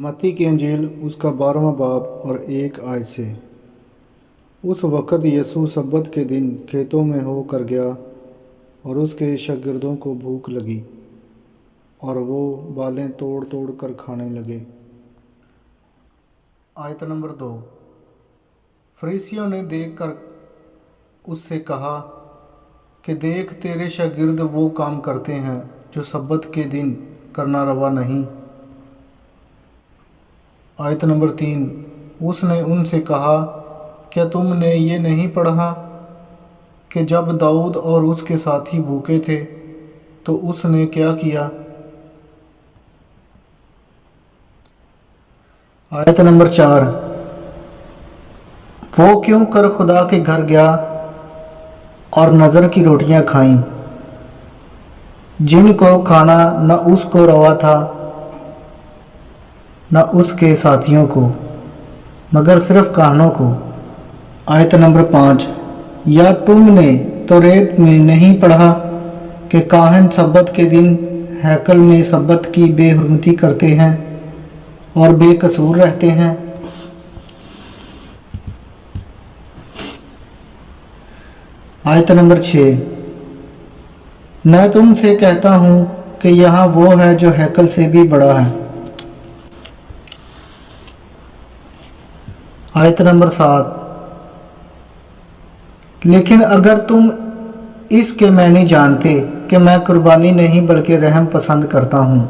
मत्ती की अंजील उसका 12वां बाब और 1 आयत से। उस वक़्त यीशु सब्बत के दिन खेतों में होकर गया और उसके शागिर्दों को भूख लगी और वो बालें तोड़ तोड़ कर खाने लगे। आयत नंबर 2। फरीसियों ने देखकर उससे कहा कि देख, तेरे शागिर्द वो काम करते हैं जो सब्बत के दिन करना रवा नहीं। आयत नंबर 3। उसने उनसे कहा, क्या तुमने ये नहीं पढ़ा कि जब दाऊद और उसके साथी भूखे थे तो उसने क्या किया। आयत नंबर 4। वो क्यों कर खुदा के घर गया और नज़र की रोटियां खाईं, जिनको खाना न उसको रवा था न उसके साथियों को, मगर सिर्फ काहनों को। आयत नंबर 5। या तुमने तौरेत में नहीं पढ़ा कि काहन सब्बत के दिन हैकल में सब्बत की बेहुरमती करते हैं और बेकसूर रहते हैं। आयत नंबर 6। मैं तुमसे कहता हूँ कि यहाँ वो है जो हैकल से भी बड़ा है। आयत नंबर 7। लेकिन अगर तुम इसके मैंने जानते कि मैं कुर्बानी नहीं बल्कि रहम पसंद करता हूँ,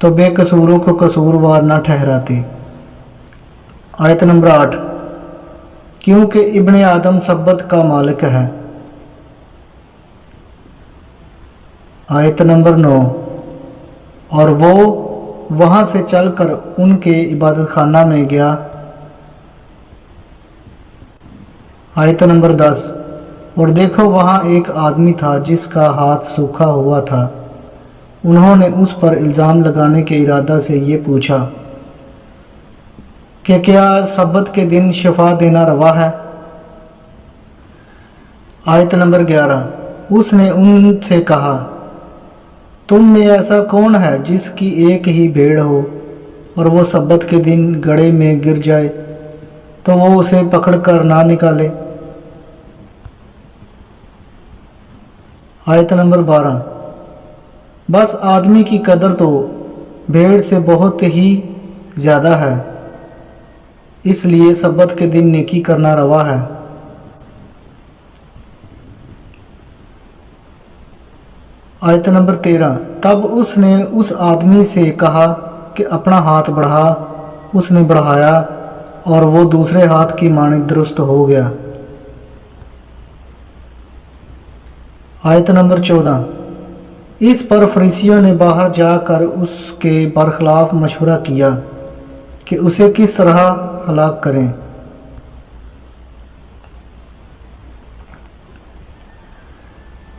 तो बेकसूरों को कसूरवार न ठहराते। आयत नंबर 8। क्योंकि इब्ने आदम सब्बत का मालिक है। आयत नंबर 9। और वो वहाँ से चलकर उनके इबादत खाना में गया। आयत नंबर 10। और देखो, वहाँ एक आदमी था जिसका हाथ सूखा हुआ था। उन्होंने उस पर इल्ज़ाम लगाने के इरादा से ये पूछा कि क्या सब्बत के दिन शिफा देना रवा है। आयत नंबर 11। उसने उनसे कहा, तुम में ऐसा कौन है जिसकी एक ही भेड़ हो और वो सब्बत के दिन गड्ढे में गिर जाए तो वो उसे पकड़कर ना निकाले। आयत नंबर 12। बस आदमी की कदर तो भेड़ से बहुत ही ज़्यादा है, इसलिए सब्बत के दिन नेकी करना रवा है। आयत नंबर 13। तब उसने उस आदमी से कहा कि अपना हाथ बढ़ा। उसने बढ़ाया और वो दूसरे हाथ की मानित दुरुस्त हो गया। आयत नंबर 14। इस पर फरीसियों ने बाहर जाकर उसके बरखिलाफ मशवरा किया कि उसे किस तरह हलाक करें।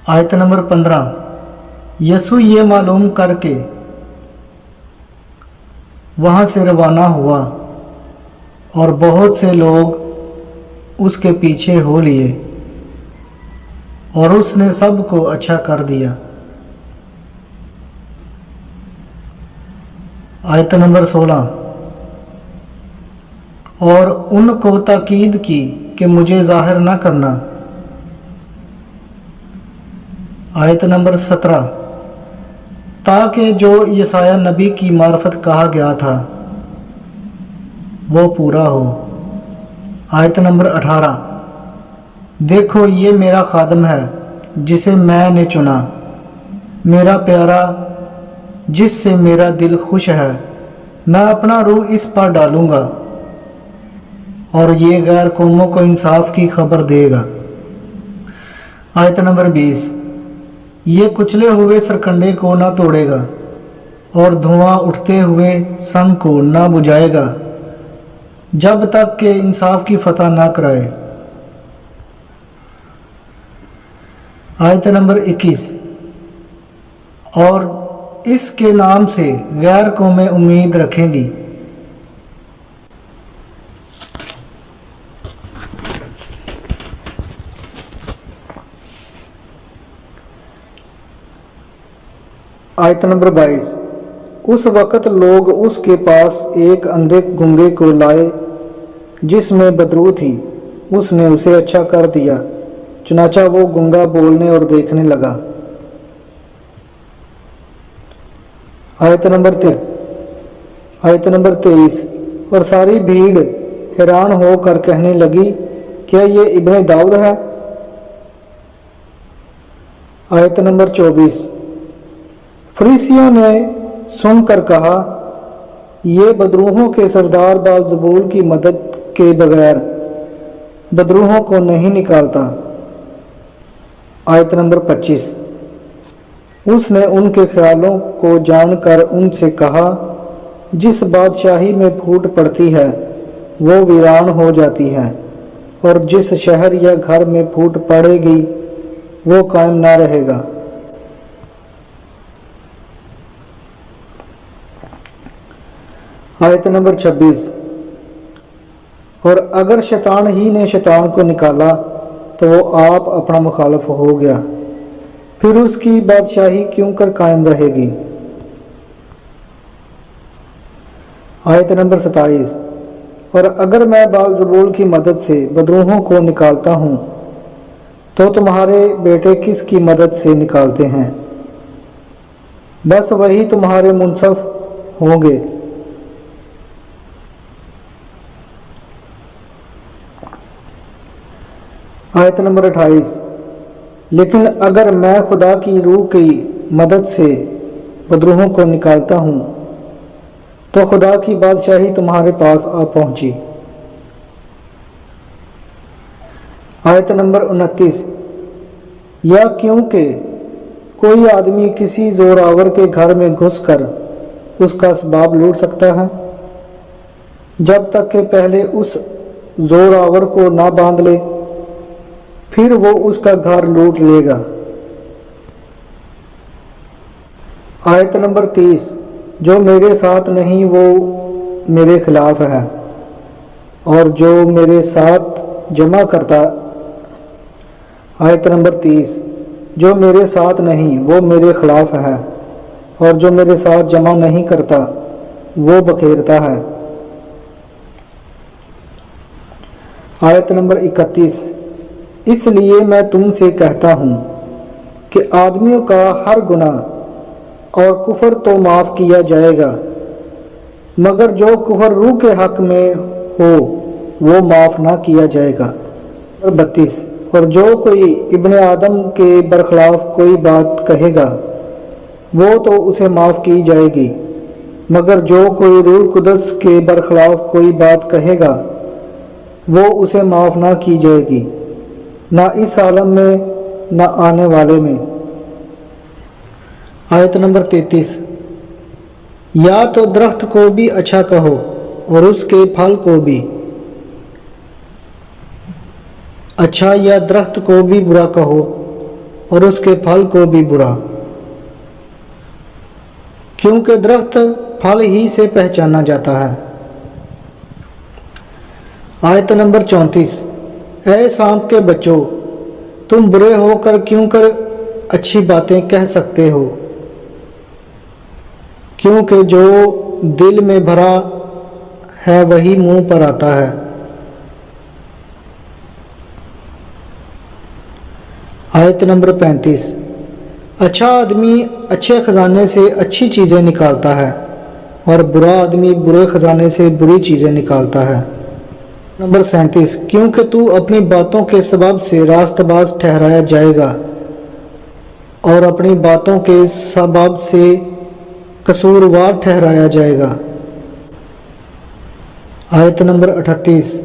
आयत नंबर 15। यीशु ये मालूम करके वहाँ से रवाना हुआ और बहुत से लोग उसके पीछे हो लिए और उसने सबको अच्छा कर दिया। आयत नंबर 16। और उनको ताकीद की कि मुझे जाहिर न करना। आयत नंबर 17। ताकि जो यसाया नबी की मार्फत कहा गया था वो पूरा हो। आयत नंबर 18। देखो, ये मेरा खादम है जिसे मैंने चुना, मेरा प्यारा जिससे मेरा दिल खुश है। मैं अपना रूह इस पर डालूँगा और ये गैर कौमों को इंसाफ की खबर देगा। आयत नंबर 20। ये कुचले हुए सरकंडे को ना तोड़ेगा और धुआं उठते हुए सन को ना बुझाएगा, जब तक कि इंसाफ की फतह ना कराए। आयत नंबर 21। और इसके नाम से गैर कौमें उम्मीद रखेंगी। आयत नंबर 22। उस वक़्त लोग उसके पास एक अंधे गूंगे को लाए जिसमें बदरू थी। उसने उसे अच्छा कर दिया, चुनाचा वो गूंगा बोलने और देखने लगा। आयत नंबर 23। और सारी भीड़ हैरान होकर कहने लगी, क्या ये इब्ने दाऊद है? आयत नंबर 24। फरीसियों ने सुनकर कहा, ये बदरूहों के सरदार बालज़बूल की मदद के बगैर बदरूहों को नहीं निकालता। आयत नंबर 25। उसने उनके ख्यालों को जानकर उनसे कहा, जिस बादशाही में फूट पड़ती है वो वीरान हो जाती है, और जिस शहर या घर में फूट पड़ेगी वो कायम ना रहेगा। आयत नंबर 26। और अगर शैतान ही ने शैतान को निकाला तो वो आप अपना मुखालफ हो गया, फिर उसकी बादशाही क्यों कर कायम रहेगी। आयत नंबर 27। और अगर मैं बालज़बूल की मदद से बदरूहों को निकालता हूँ तो तुम्हारे बेटे किसकी मदद से निकालते हैं? बस वही तुम्हारे मुंसफ होंगे। आयत नंबर 28। लेकिन अगर मैं खुदा की रूह की मदद से बदरूहों को निकालता हूँ तो खुदा की बादशाही तुम्हारे पास आ पहुंची। आयत नंबर 29। या क्योंकि कोई आदमी किसी जोरावर के घर में घुसकर उसका असबाब लूट सकता है, जब तक कि पहले उस जोरावर को ना बांध ले, फिर वो उसका घर लूट लेगा। आयत नंबर 30। जो मेरे साथ नहीं वो मेरे खिलाफ है, और जो मेरे साथ जमा करता। आयत नंबर 30। जो मेरे साथ नहीं वो मेरे खिलाफ है, और जो मेरे साथ जमा नहीं करता वो बखेरता है। आयत नंबर 31। इसलिए मैं तुमसे कहता हूँ कि आदमियों का हर गुनाह और कुफर तो माफ़ किया जाएगा, मगर जो कुफर रूह के हक में हो वो माफ़ ना किया जाएगा। और 32। और जो कोई इब्ने आदम के बरखिलाफ कोई बात कहेगा वो तो उसे माफ़ की जाएगी, मगर जो कोई रूह कुदस के बरखिलाफ कोई बात कहेगा वो उसे माफ़ ना की जाएगी, ना इस आलम में ना आने वाले में। आयत नंबर 33। या तो दरख्त को भी अच्छा कहो और उसके फल को भी अच्छा, या दरख्त को भी बुरा कहो और उसके फल को भी बुरा, क्योंकि दरख्त फल ही से पहचाना जाता है। आयत नंबर 34। ऐ सांप के बच्चों, तुम बुरे होकर क्यों कर अच्छी बातें कह सकते हो, क्योंकि जो दिल में भरा है वही मुंह पर आता है। आयत नंबर 35। अच्छा आदमी अच्छे खजाने से अच्छी चीज़ें निकालता है, और बुरा आदमी बुरे खजाने से बुरी चीज़ें निकालता है। नंबर 37। क्योंकि तू अपनी बातों के सबब से रास्तबाज ठहराया जाएगा, और अपनी बातों के सबब से कसूरवार ठहराया जाएगा। आयत नंबर 38।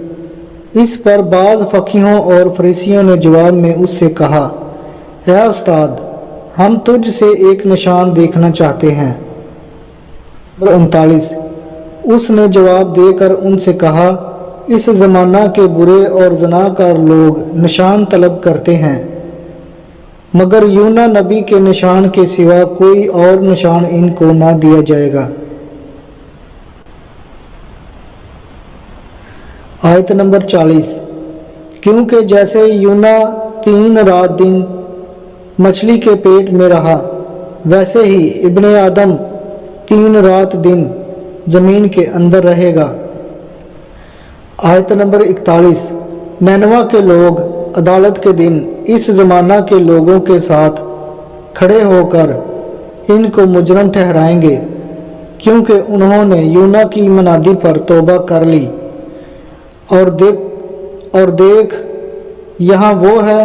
इस पर बाज़ फ़कीहों और फरीसियों ने जवाब में उससे कहा, ऐ उस्ताद, हम तुझ से एक निशान देखना चाहते हैं। नंबर 39। उसने जवाब देकर उनसे कहा, इस ज़माना के बुरे और ज़नाकार लोग निशान तलब करते हैं, मगर यूना नबी के निशान के सिवा कोई और निशान इनको ना दिया जाएगा। आयत नंबर 40। क्योंकि जैसे यूना 3 रात दिन मछली के पेट में रहा, वैसे ही इब्ने आदम 3 रात दिन ज़मीन के अंदर रहेगा। आयत नंबर 41। नैनवा के लोग अदालत के दिन इस ज़माना के लोगों के साथ खड़े होकर इनको मुजरम ठहराएंगे, क्योंकि उन्होंने यूना की मनादी पर तौबा कर ली। और देख यहाँ वो है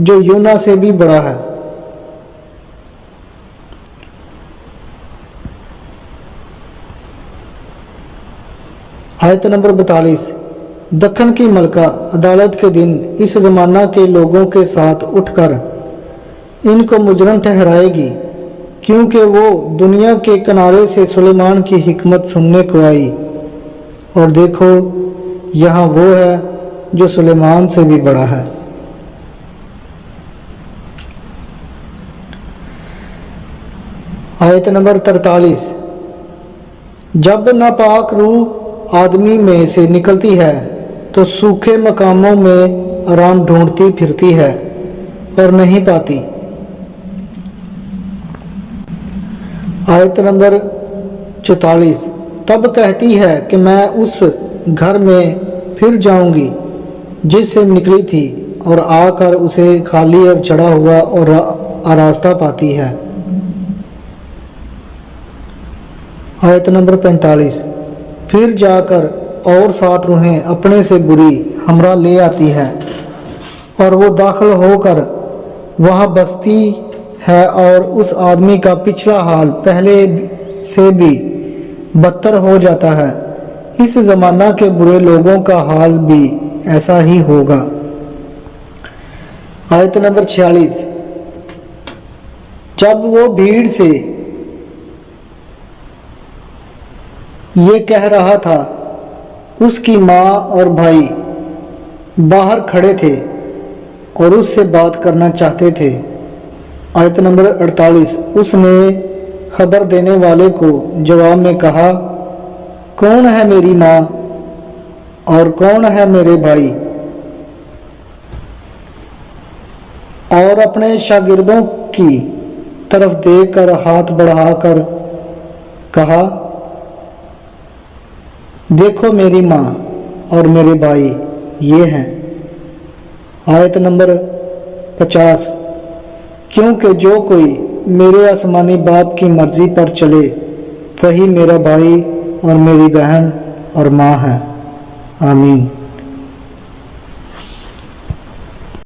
जो यूना से भी बड़ा है। आयत नंबर 42। दक्खन की मलका अदालत के दिन इस ज़माना के लोगों के साथ उठकर इनको मुजरम ठहराएगी, क्योंकि वो दुनिया के किनारे से सुलेमान की हिकमत सुनने को आई। और देखो यहाँ वो है जो सुलेमान से भी बड़ा है। आयत नंबर 43। जब नापाक रूह आदमी में से निकलती है तो सूखे मकामों में आराम ढूंढती फिरती है और नहीं पाती। आयत नंबर 44। तब कहती है कि मैं उस घर में फिर जाऊंगी जिससे निकली थी, और आकर उसे खाली और चढ़ा हुआ और आरास्ता पाती है। आयत नंबर 45। फिर जाकर और 7 रूहें अपने से बुरी हमरा ले आती है, और वो दाखिल होकर वहाँ बसती है, और उस आदमी का पिछला हाल पहले से भी बदतर हो जाता है। इस ज़माना के बुरे लोगों का हाल भी ऐसा ही होगा। आयत नंबर 46। जब वो भीड़ से ये कह रहा था, उसकी माँ और भाई बाहर खड़े थे और उससे बात करना चाहते थे। आयत नंबर 48। उसने खबर देने वाले को जवाब में कहा, कौन है मेरी माँ और कौन है मेरे भाई? और अपने शागिर्दों की तरफ देखकर हाथ बढ़ाकर कहा, देखो मेरी माँ और मेरे भाई ये हैं। आयत नंबर 50। क्योंकि जो कोई मेरे आसमानी बाप की मर्जी पर चले वही मेरा भाई और मेरी बहन और माँ है। आमीन।